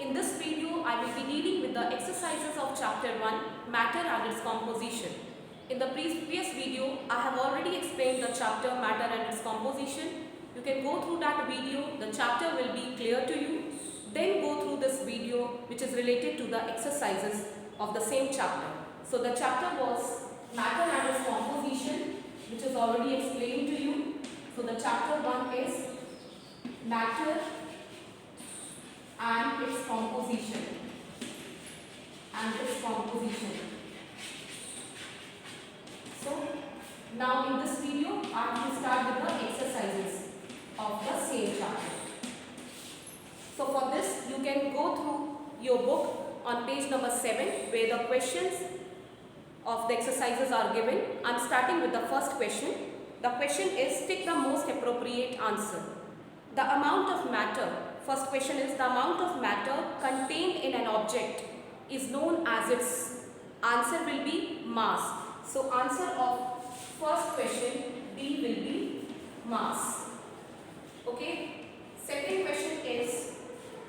In this video, I will be dealing with the exercises of chapter 1, matter and its composition. In the previous video, I have already explained the chapter matter and its composition. You can go through that video, the chapter will be clear to you. Then go through this video which is related to the exercises of the same chapter. So the chapter was matter and its composition, which is already explained to you. So the chapter 1 is matter and its composition. So now in this video I will start with the exercises of the same chapter. So for this you can go through your book on page number 7 where the questions of the exercises are given. I am starting with the first question. The question is, tick the most appropriate answer. The amount of matter, first question is, the amount of matter contained in an object is known as its, answer will be mass. So answer of first question B will be mass. Okay. Second question is,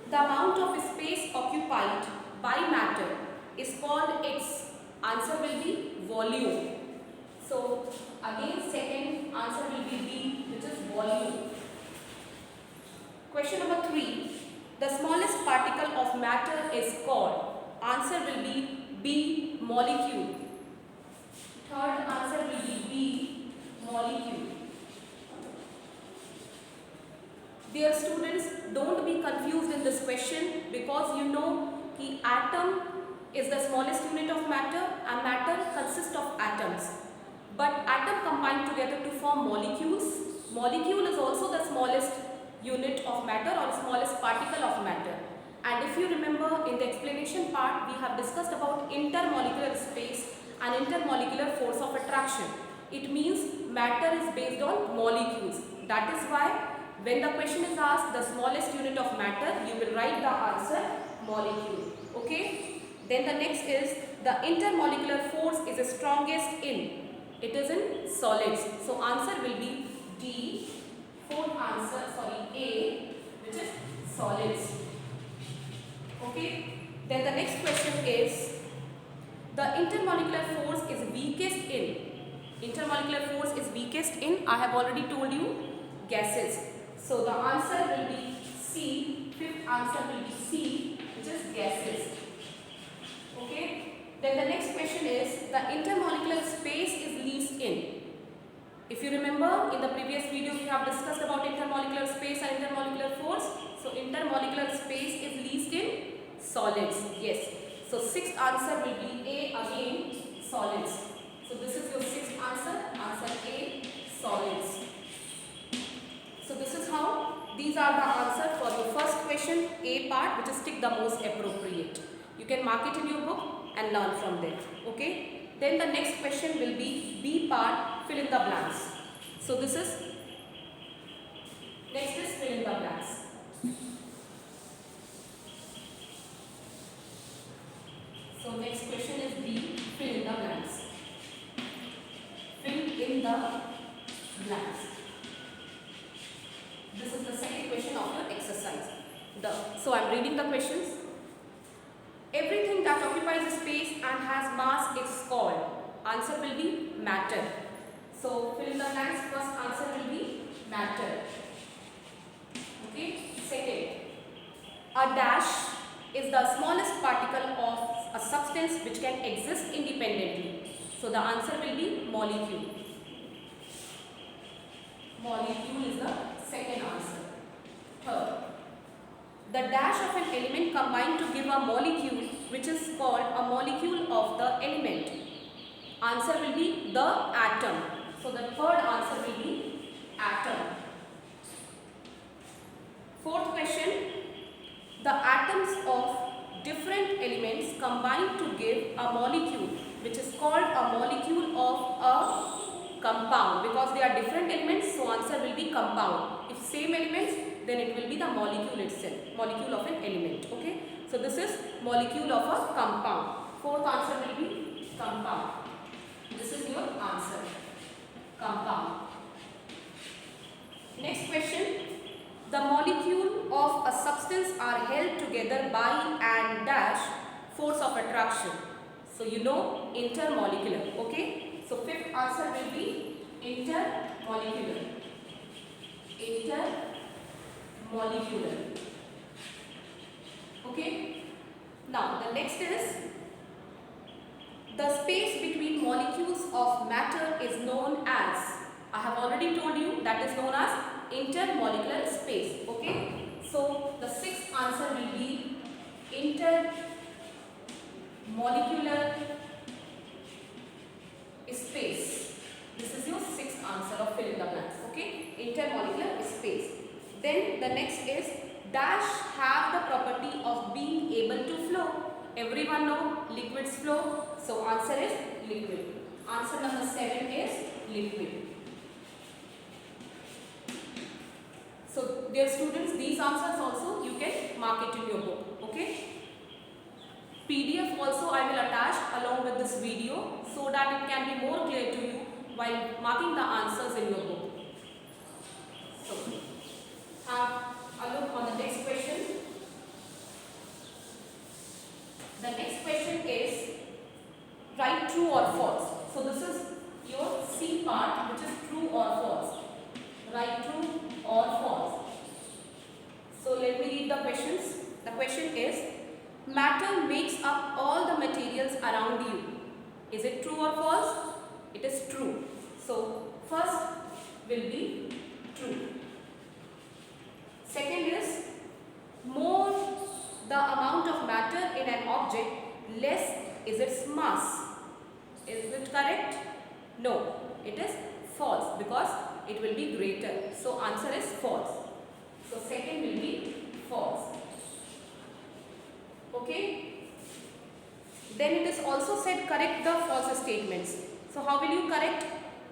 the amount of space occupied by matter is called its, answer will be volume. So again second answer will be B, which is volume. Question number 3. The smallest particle of matter is called, answer will be B, molecule. Third answer will be B, molecule. Dear students, don't be confused in this question because you know the atom is the smallest unit of matter and matter consists of atoms. But atom combine together to form molecules. Molecule is also the smallest unit of matter or smallest particle of matter. And if you remember in the explanation part, we have discussed about intermolecular space and intermolecular force of attraction. It means matter is based on molecules. That is why when the question is asked the smallest unit of matter, you will write the answer molecule. Okay. Then the next is the intermolecular force is strongest in, it is in solids. So answer will be D. Fourth answer, A, which is solids. Okay. Then the next question is, the intermolecular force is weakest in. Intermolecular force is weakest in, I have already told you, gases. So the answer will be C. Fifth answer will be C, which is gases. Okay. Then the next question is, the intermolecular space is least in. If you remember in the previous video we have discussed about intermolecular space and intermolecular force. So intermolecular space is least in solids. Yes. So sixth answer will be A again, solids. So this is your sixth answer. Answer A, solids. So this is how, these are the answer for your first question A part, which is tick the most appropriate. You can mark it in your book and learn from there. Okay. Then the next question will be B part, fill in the blanks. So this is, next is fill in the blanks. So next question is B, fill in the blanks. Fill in the blanks. This is the second question of your exercise. So I am reading the questions. Everything that occupies a space and has mass is called, answer will be matter. So fill in the blanks, first answer will be matter. Okay. Second, a dash is the smallest particle of a substance which can exist independently. So the answer will be molecule. Molecule is the second answer. Third, the dash of an element combined to give a molecule which is called a molecule of the element. Answer will be the atom. So the third answer will be atom. Fourth question, the atoms of different elements combine to give a molecule which is called a molecule of a compound, because they are different elements, so answer will be compound. If same elements, then it will be the molecule itself, molecule of an element. Okay. So this is molecule of a compound. Fourth answer will be compound. This is your answer, compound. Next question, the molecule of a substance are held together by and dash force of attraction. So you know intermolecular. Okay. So fifth answer will be intermolecular. Intermolecular. Okay. Now the next is the space between molecules of matter is known as, I have already told you, that is known as intermolecular space. Okay. So the sixth answer will be intermolecular space. This is your sixth answer of fill in the blanks. Okay. Intermolecular space. Then the next is dash have the property of being able to flow. Everyone know liquids flow. So answer is liquid. Answer number 7 is liquid. So dear students, these answers also you can mark it in your book. Okay. PDF also I will attach along with this video so that it can be more clear to you while marking the answers in your book. So have a look on the next question. The next question is write true or false. So this is your C part, which is true or false. Write true or false. So let me read the questions. The question is, matter makes up all the materials around you. Is it true or false? It is true. So first will be true. Second is, more the amount of matter in an object, less is its mass. Is it correct? No, it is false because it will be greater. So answer is false. So second will be false. Okay. Then it is also said correct the false statements. So how will you correct?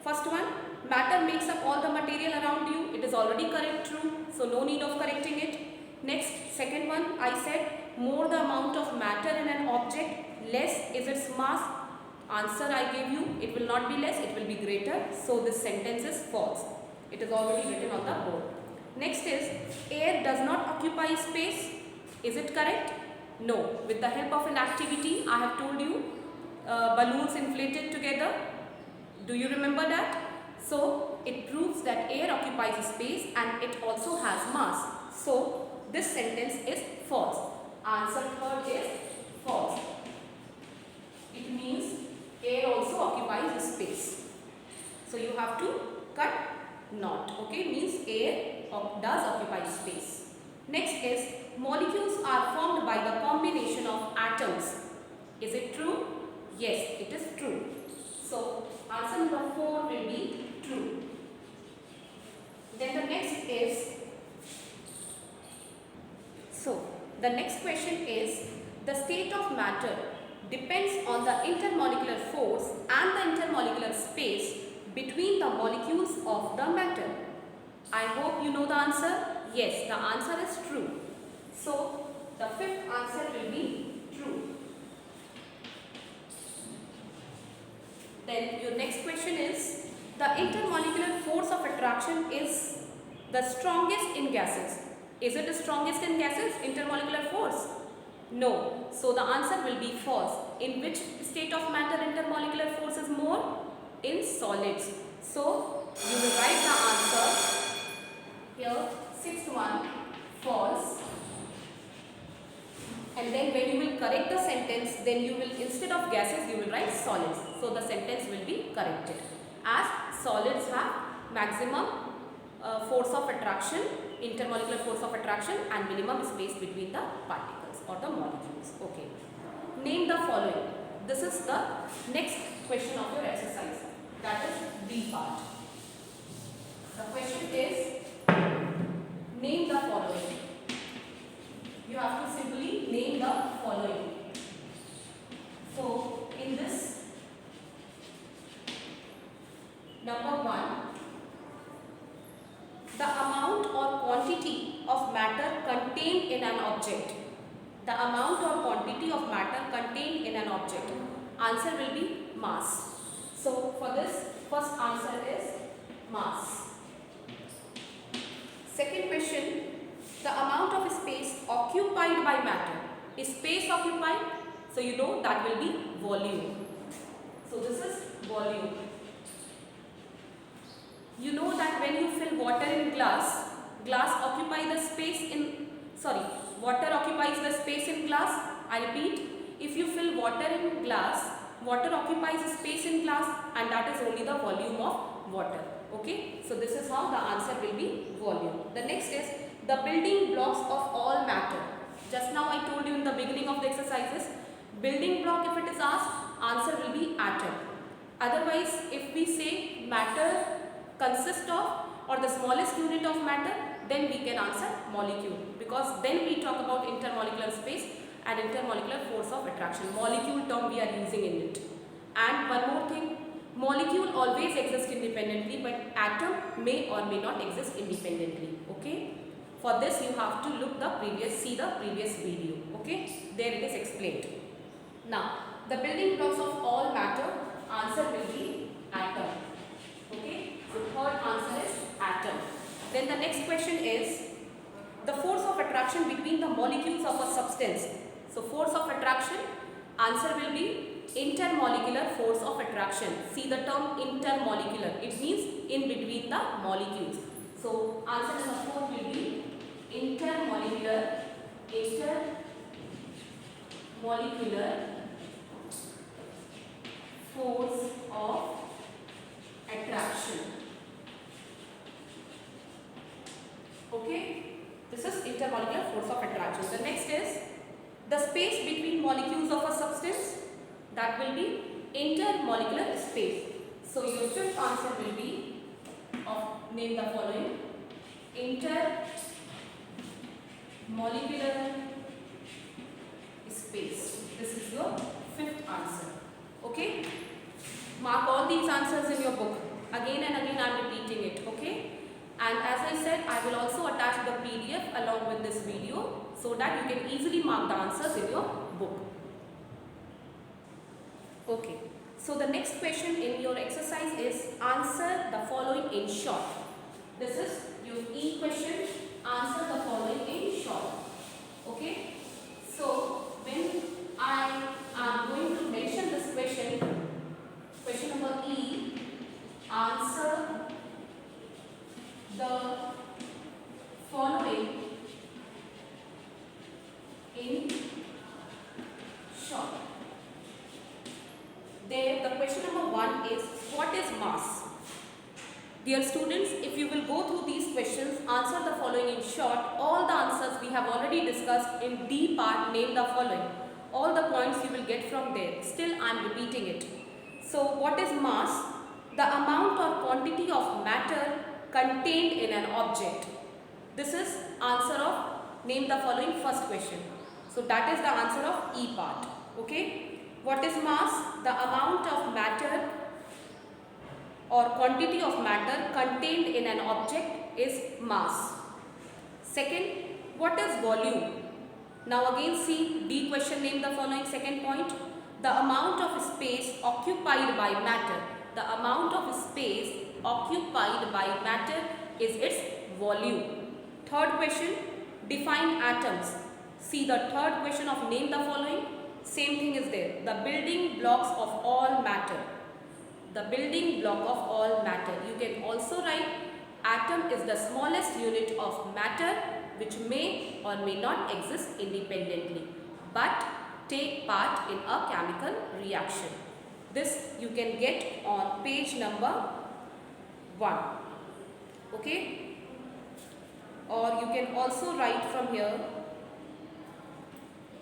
First one, matter makes up all the material around you. It is already correct, true. So no need of correcting it. Next, second one, I said more the amount of matter in an object, less is its mass. Answer I gave you, it will not be less, it will be greater. So this sentence is false. It is already written on the board. Next is, air does not occupy space. Is it correct? No. With the help of an activity, I have told you, balloons inflated together. Do you remember that? So it proves that air occupies space and it also has mass. So this sentence is false. Answer third is false. It means air also occupies space. So you have to cut not. Okay, means air does occupy space. Next is, molecules are formed by the combination of atoms. Is it true? Yes, it is true. So answer number 4 will be true. Then the next is, the next question is, the state of matter depends on the intermolecular force and the intermolecular space between the molecules of the matter. I hope you know the answer. Yes, the answer is true. So the fifth answer will be true. Then your next question is, the intermolecular force of attraction is the strongest in gases. Is it the strongest in gases, intermolecular force? No. So the answer will be false. In which state of matter intermolecular force is more? In solids. So you will write the answer here, sixth one, false. And then when you will correct the sentence, then you will, instead of gases, you will write solids. So the sentence will be corrected. As solids have maximum force of attraction, intermolecular force of attraction, and minimum space between the particles or the molecules. Okay. Name the following. This is the next question of your exercise. That is B part. The question is, name the following. You have to simply name the following. So in this, number 1, the amount or quantity of matter contained in an object. The amount or quantity of matter contained in an object. Answer will be mass. So for this, first answer is mass. Second question, the amount of space occupied occupied by matter. Is space occupied? So you know that will be volume. So this is volume. You know that when you fill water in glass, glass occupies the space in, water occupies the space in glass. I repeat, if you fill water in glass, water occupies the space in glass, and that is only the volume of water. Okay, so this is how the answer will be volume. The next is the building blocks of all matter. Just now I told you in the beginning of the exercises, building block, if it is asked, answer will be atom. Otherwise, if we say matter consists of, or the smallest unit of matter, then we can answer molecule, because then we talk about intermolecular space and intermolecular force of attraction. Molecule term we are using in it. And one more thing, molecule always exists independently, but atom may or may not exist independently. Okay. For this you have to see the previous video. Okay. There it is explained. Now, the building blocks of all matter, answer will be atom. Okay. So third answer is atom. Then the next question is the force of attraction between the molecules of a substance. So force of attraction, answer will be intermolecular force of attraction. See the term intermolecular, it means in between the molecules. So answer number 4 will be intermolecular force of attraction. Okay, this is intermolecular force of attraction. The next is the space between molecules of a substance, that will be intermolecular space. So your fifth answer will be name the following: intermolecular space. This is your fifth answer. Okay, mark all these answers in your book. Again and again I am repeating it. Okay, and as I said, I will also attach the PDF along with this video so that you can easily mark the answers in your book. Okay, so the next question in your exercise is answer the following in short. This is your E question. Answer the following in short. Okay, so when I am going to mention this question number E, answer the following in short. There, the question number 1 is, what is mass? Dear students, if you will go through these questions, answer the following in short. All the answers we have already discussed in D part, name the following. All the points you will get from there. Still I am repeating it. So what is mass? The amount or quantity of matter contained in an object. This is answer of name the following first question. So that is the answer of E part. Okay. What is mass? The amount of matter or quantity of matter contained in an object is mass. Second, what is volume? Now again see D question, name the following second point. The amount of space occupied by matter. The amount of space occupied by matter is its volume. Third question, define atoms. See the third question of name the following. Same thing is there. The building blocks of all matter. The building block of all matter. You can also write atom is the smallest unit of matter which may or may not exist independently but take part in a chemical reaction. This you can get on page number 1. Okay, or you can also write from here,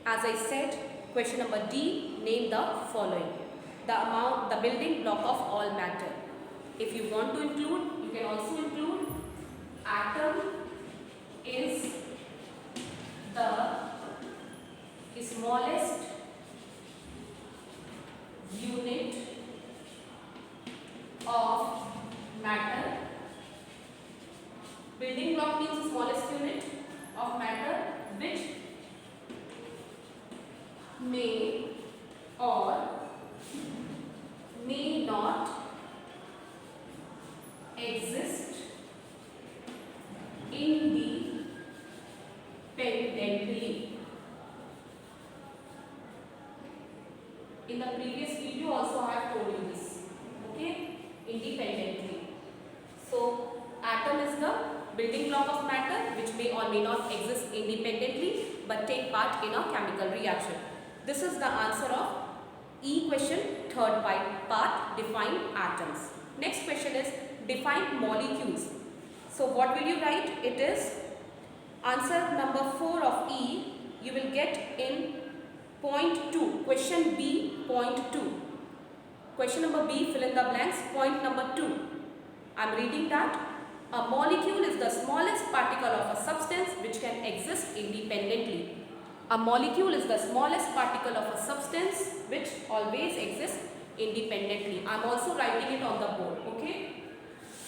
as I said, question number D, name the following. The building block of all matter. If you want to include, you can also include atom is the smallest unit of matter. Building block means the smallest unit of matter which may or may not exist independently independently. In the previous video also I have told you this. Okay, independently. So atom is the building block of matter which may or may not exist independently but take part in a chemical reaction. This is the answer of E question, third part, define atoms. Next question is define molecules. So what will you write? It is answer number 4 of E you will get in point 2. Question B, point 2. Question number B, fill in the blanks. Point number 2. I am reading that. A molecule is the smallest particle of a substance which can exist independently. A molecule is the smallest particle of a substance which always exists independently. I am also writing it on the board. Okay.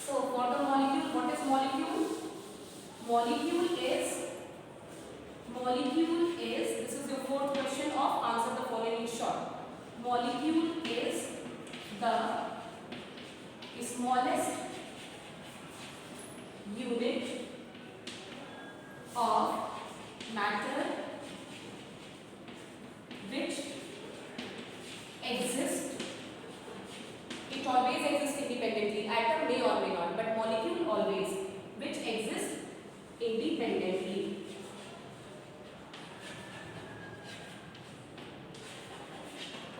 So for the molecule, what is molecule? Molecule is, this is your fourth question of answer the following in short. Molecule is the smallest unit of matter which exists. It always exists independently. Atom may or may not, but molecule always, which exists independently.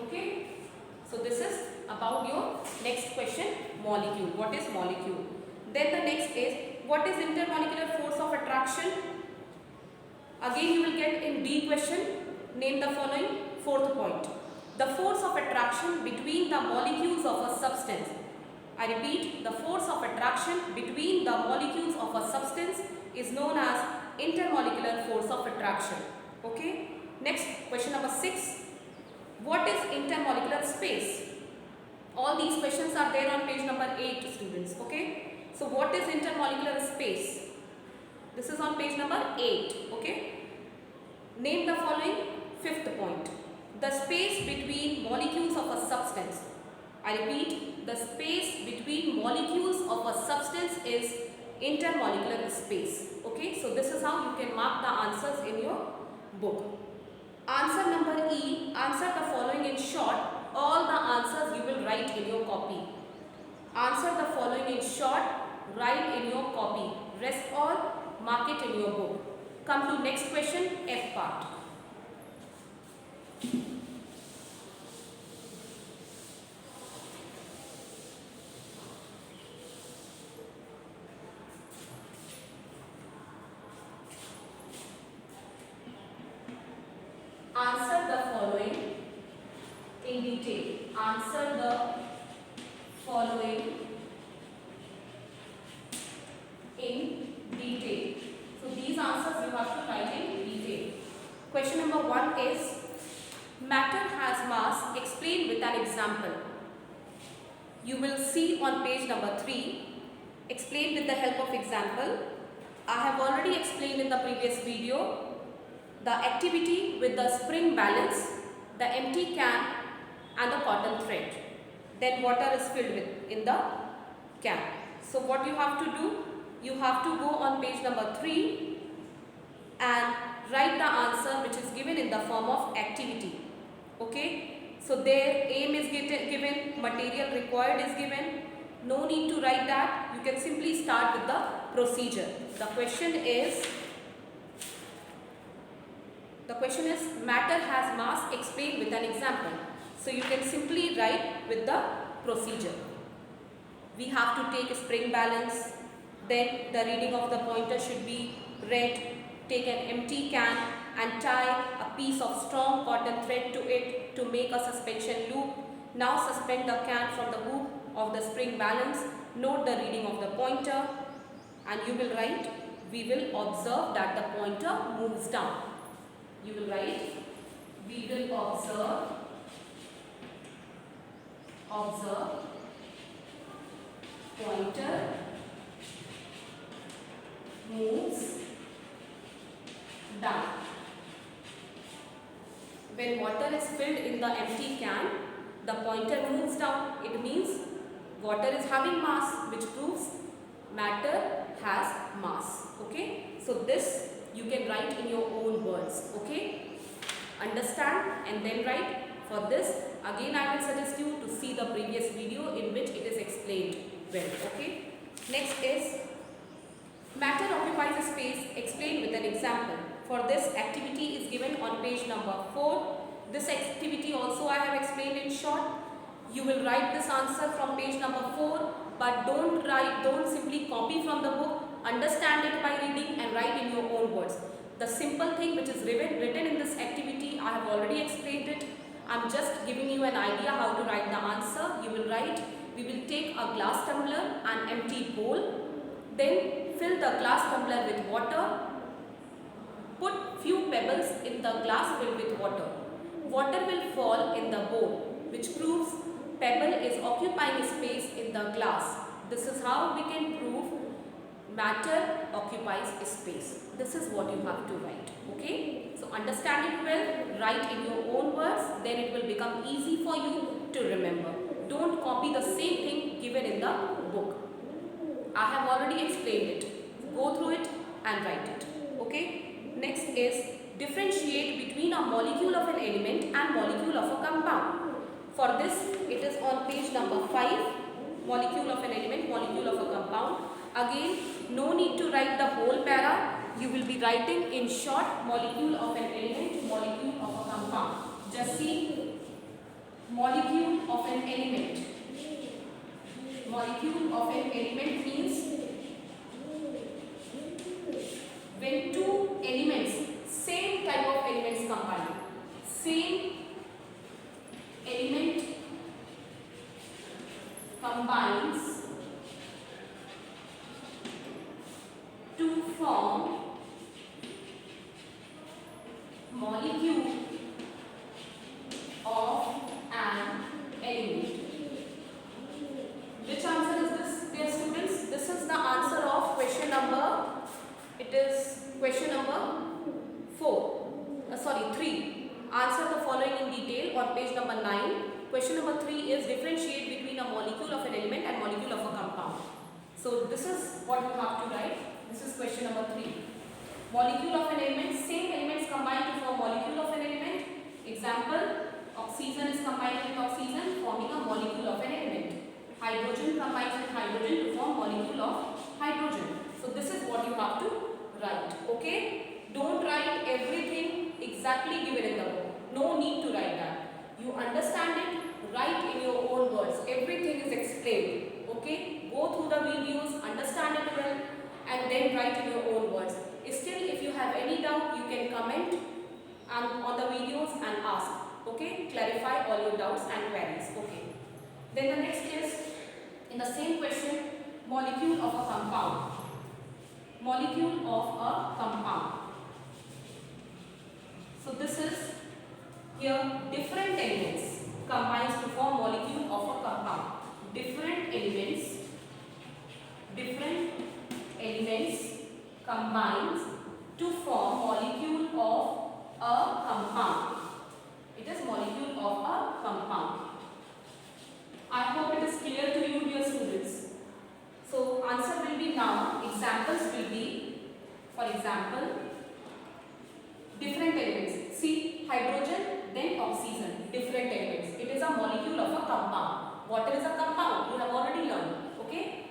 Okay. So this is about your next question, molecule. What is molecule? Then the next is, what is intermolecular force of attraction? Again you will get in B question. Name the following. Fourth point. The force of attraction between the molecules of a substance. I repeat, the force of attraction between the molecules of a substance is known as intermolecular force of attraction. Okay. Next, question number 6. What is intermolecular space? All these questions are there on page number 8, students. Okay. So what is intermolecular space? This is on page number 8. Okay. Name the following. Fifth point. The space between molecules of a substance. I repeat, the space between molecules of a substance is intermolecular space. Okay. So this is how you can mark the answers in your book. Answer number E, answer the following in short. All the answers you will write in your copy. Answer the following in short, write in your copy. Rest all, mark it in your book. Come to next question, F part. Answer the following in detail. Answer the following in detail. So these answers you have to write in detail. Question number 1 is, matter has mass, explain with an example. You will see on page number 3, explain with the help of example. I have already explained in the previous video the activity with the spring balance, the empty can and the cotton thread. Then water is filled with in the can. So what you have to do, you have to go on page number 3 and write the answer which is given in the form of activity. Okay. So there aim is given, material required is given. No need to write that. You can simply start with the procedure. The question is matter has mass, explain with an example. So you can simply write with the procedure. We have to take a spring balance, then the reading of the pointer should be read. Take an empty can and tie a piece of strong cotton thread to it to make a suspension loop. Now suspend the can from the hook of the spring balance. Note the reading of the pointer and you will write, we will observe that the pointer moves down. You will write, we will observe pointer moves down. When water is filled in the empty can, the pointer moves down. It means water is having mass, which proves matter has mass. Okay. So this you can write in your own words. Understand and then write. For this, again I will suggest you to see the previous video in which it is explained well. Okay. Next is matter occupies a space. Explain with an example. For this, activity is given on page number 4. This activity also I have explained in short. You will write this answer from page number 4, but don't simply copy from the book. Understand it by reading and write in your own words. The simple thing which is written in this activity, I have already explained it. I am just giving you an idea how to write the answer. You will write, we will take a glass tumbler, an empty bowl, then fill the glass tumbler with water. Put few pebbles in the glass filled with water. Water will fall in the bowl, which proves pebble is occupying space in the glass. This is how we can prove matter occupies space. This is what you have to write. Okay? So understand it well, write in your own words, then it will become easy for you to remember. Don't copy the same thing given in the book. I have already explained it. Go through it and write it. Okay? Next is differentiate between a molecule of an element and molecule of a compound. For this, it is on page number 5. Molecule of an element, molecule of a compound. Again, no need to write the whole para. You will be writing in short, molecule of an element, molecule of a compound. Just see, molecule of an element. Molecule of an element means when two elements, same type of elements combine. Same element combines to form molecule of an element. Which answer is this, dear students? This is the answer of question number, it is question number 3. Answer the following in detail on page number 9. Question number 3 is differentiate between a molecule of an element and molecule of a compound. So this is what you have to write. This is question number 3. Molecule of an element, same elements combine to form molecule of an element. Example, oxygen is combined with oxygen forming a molecule of an element. Hydrogen combines with hydrogen to form molecule of hydrogen. So this is what you have to write. Okay? Don't write everything exactly given in the book. No need to write that. You understand it, write in your own words. Everything is explained. Okay? Go through the videos, understand it well, and then write in your own words. Still, if you have any doubt, you can comment on the videos and ask. Okay? Clarify all your doubts and queries. Okay? Then the next is, in the same question, molecule of a compound. Molecule of a compound. So this is here different elements combines to form molecule of a compound. Different elements combines to form molecule of a compound. It is molecule of a compound. I hope it is clear to you, dear students. So answer will be now. Examples will be, for example, different elements. See, hydrogen, then oxygen. Different elements. It is a molecule of a compound. Water is a compound. You have already learned. Okay?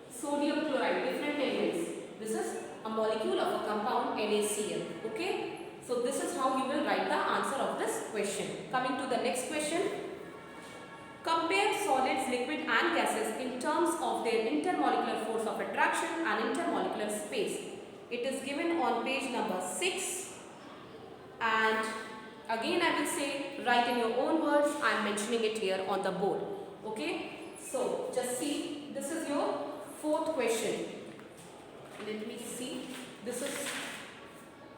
Sodium chloride. Different elements. This is a molecule of a compound, NaCl. Okay? So this is how you will write the answer of this question. Coming to the next question. Compare solids, liquid and gases in terms of their intermolecular force of attraction and intermolecular space. It is given on page number 6, and again I will say write in your own words. I am mentioning it here on the board. Okay? So just see, this is your 4th question. Let me see. This is,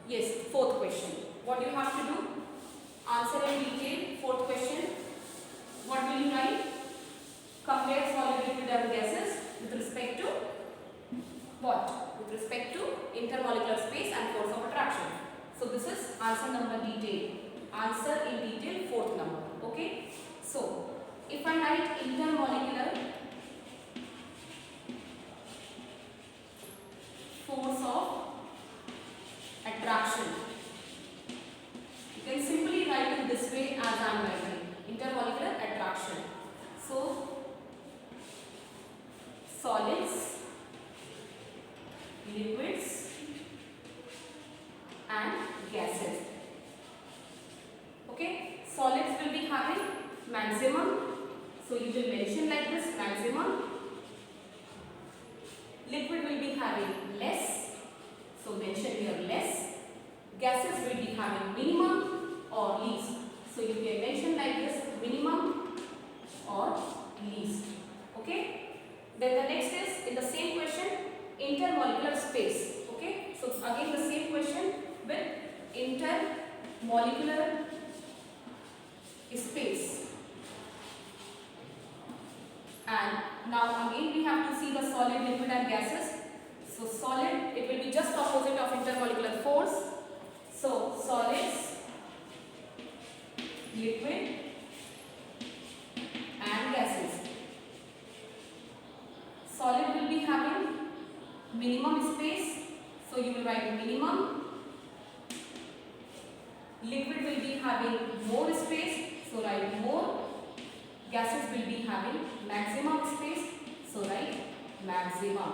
yes, 4th question. What do you have to do? Answer in detail. 4th question. What will you write? Compare solid, liquid and gases with respect to what? With respect to intermolecular space and force of attraction. So this is answer number detail. Answer in detail, 4th number. Okay? So if I write intermolecular force of attraction, you can simply write mention like this, maximum. Liquid will be having less, so mention here less. Gases will be having minimum or least, so you can mention like this, minimum or least. Okay. Then the next is in the same question, intermolecular space. Okay. So again the same question with intermolecular space. And now again we have to see the solid, liquid and gases. So solid, it will be just opposite of intermolecular force. So solids, liquid and gases. Solid will be having minimum space, so you will write minimum. Liquid will be having more space, so write more. Gases will be having maximum space, so write maximum.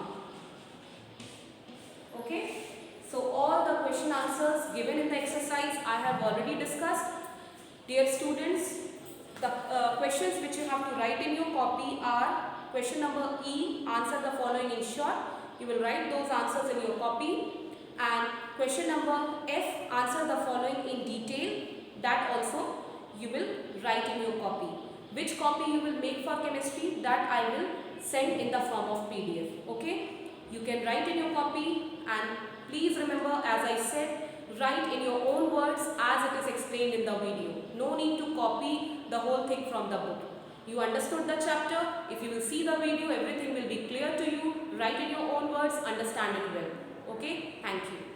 Okay. So all the question answers given in the exercise I have already discussed. Dear students, the questions which you have to write in your copy are question number E, answer the following in short. You will write those answers in your copy. And question number F, answer the following in detail. That also you will write in your copy. Which copy you will make for chemistry, that I will send in the form of PDF. Okay. You can write in your copy, and please remember, as I said, write in your own words as it is explained in the video. No need to copy the whole thing from the book. You understood the chapter. If you will see the video, everything will be clear to you. Write in your own words, understand it well. Okay, thank you.